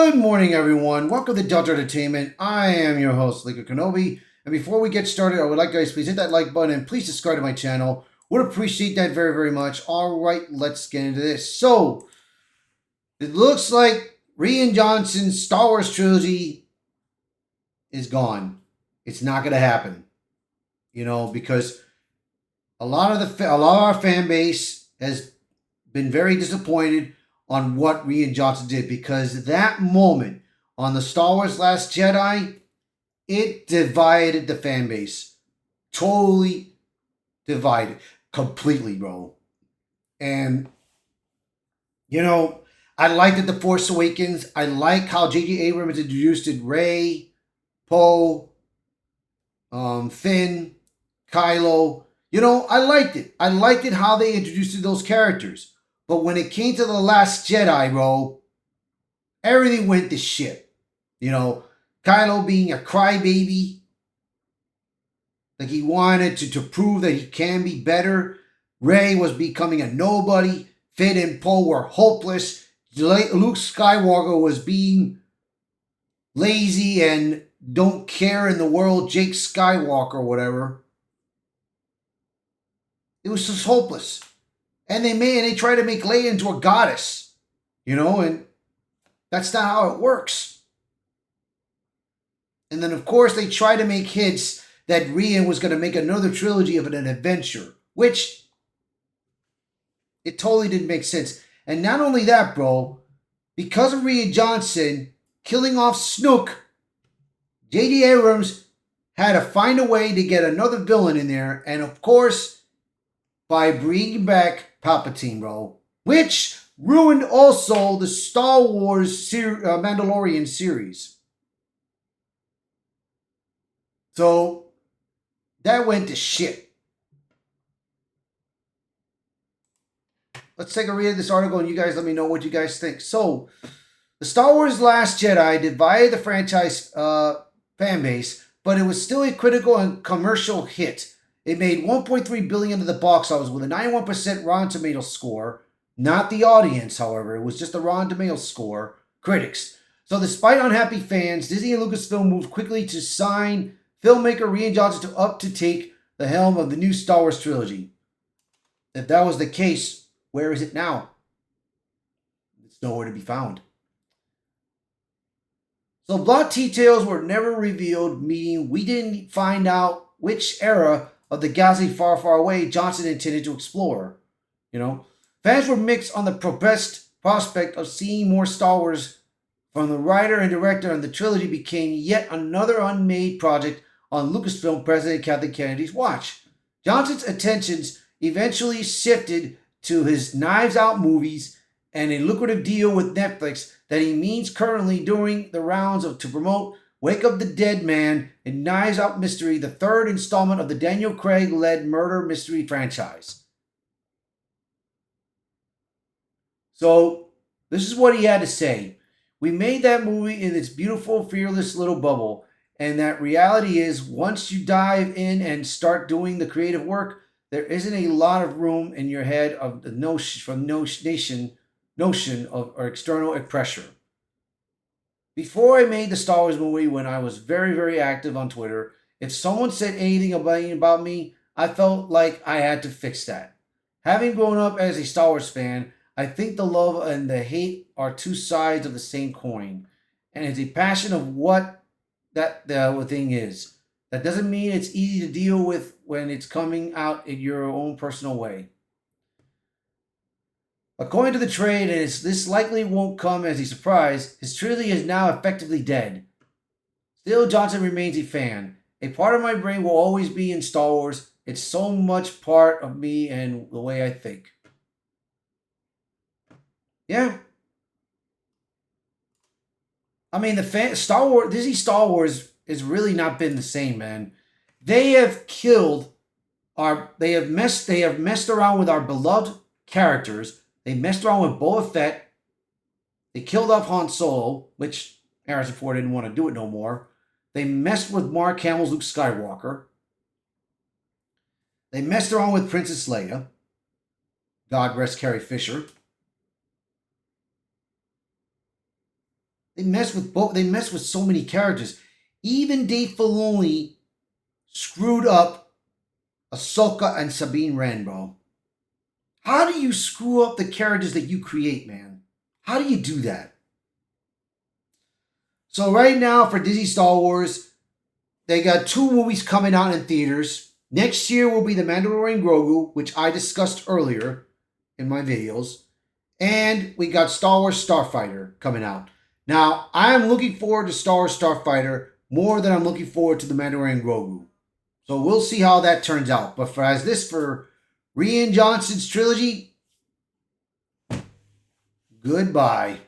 Good morning, everyone. Welcome to Delta Entertainment. I am your host, Lika Kenobi. And before we get started, I would like guys, please hit that like button and please subscribe to my channel. Would appreciate that very, very much. All right, let's get into this. So, it looks like Rian Johnson's Star Wars trilogy is gone. It's not going to happen. Because a lot of our fan base has been very disappointed on what Rian Johnson did, because that moment on the Star Wars Last Jedi, it divided the fan base. Totally divided. Completely, bro. And, I liked it, The Force Awakens. I like how J.J. Abrams introduced it. Rey, Poe, Finn, Kylo. I liked it. I liked it how they introduced those characters. But when it came to The Last Jedi, bro, everything went to shit. Kylo being a crybaby. Like he wanted to prove that he can be better. Rey was becoming a nobody. Finn and Poe were hopeless. Luke Skywalker was being lazy and don't care in the world. Jake Skywalker or whatever. It was just hopeless. And they tried to make Leia into a goddess, and that's not how it works. And then, of course, they tried to make hints that Rian was going to make another trilogy of an adventure, which it totally didn't make sense. And not only that, bro, because of Rian Johnson killing off Snoke, J.D. Abrams had to find a way to get another villain in there, and of course, by bringing back Palpatine, bro, which ruined also the Star Wars Mandalorian series. So that went to shit. Let's take a read of this article and you guys let me know what you guys think. So, the Star Wars Last Jedi divided the franchise fan base, but it was still a critical and commercial hit. It made $1.3 billion at the box office with a 91% Rotten Tomatoes score. Not the audience, however. It was just the Rotten Tomatoes score. Critics. So despite unhappy fans, Disney and Lucasfilm moved quickly to sign filmmaker Rian Johnson to take the helm of the new Star Wars trilogy. If that was the case, where is it now? It's nowhere to be found. So plot details were never revealed, meaning we didn't find out which era of the galaxy far, far away Johnson intended to explore. Fans were mixed on the prospect of seeing more Star Wars from the writer and director, and the trilogy became yet another unmade project on Lucasfilm President Kathleen Kennedy's watch. Johnson's attentions eventually shifted to his Knives Out movies and a lucrative deal with Netflix that he means currently doing the rounds to promote Wake of the Dead Man and Knives Out Mystery, the third installment of the Daniel Craig-led murder mystery franchise. So, this is what he had to say. We made that movie in its beautiful, fearless little bubble, and that reality is once you dive in and start doing the creative work, there isn't a lot of room in your head of the notion of or external pressure. Before I made the Star Wars movie, when I was very, very active on Twitter, if someone said anything about me, I felt like I had to fix that. Having grown up as a Star Wars fan, I think the love and the hate are two sides of the same coin. And it's a passion of what that the thing is. That doesn't mean it's easy to deal with when it's coming out in your own personal way. According to the trade, and this likely won't come as a surprise, his trilogy is now effectively dead. Still, Johnson remains a fan. A part of my brain will always be in Star Wars. It's so much part of me and the way I think. Yeah. I mean, Disney Star Wars has really not been the same, man. They have messed around with our beloved characters. They messed around with Boba Fett. They killed off Han Solo, which Harrison Ford didn't want to do it no more. They messed with Mark Hamill's Luke Skywalker. They messed around with Princess Leia. God rest Carrie Fisher. They mess with both. They mess with so many characters. Even Dave Filoni screwed up Ahsoka and Sabine Wren, bro. How do you screw up the characters that you create, man? How do you do that? So right now for Disney Star Wars, they got 2 movies coming out in theaters. Next year will be The Mandalorian Grogu, which I discussed earlier in my videos. And we got Star Wars Starfighter coming out. Now, I am looking forward to Star Wars Starfighter more than I'm looking forward to The Mandalorian Grogu. So we'll see how that turns out. But for Rian Johnson's trilogy, goodbye.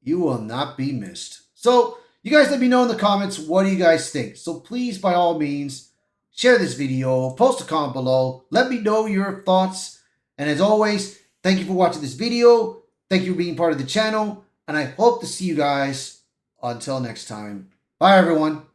You will not be missed. So, you guys let me know in the comments, what do you guys think? So please, by all means, share this video, post a comment below, let me know your thoughts. And as always, thank you for watching this video. Thank you for being part of the channel. And I hope to see you guys until next time. Bye, everyone.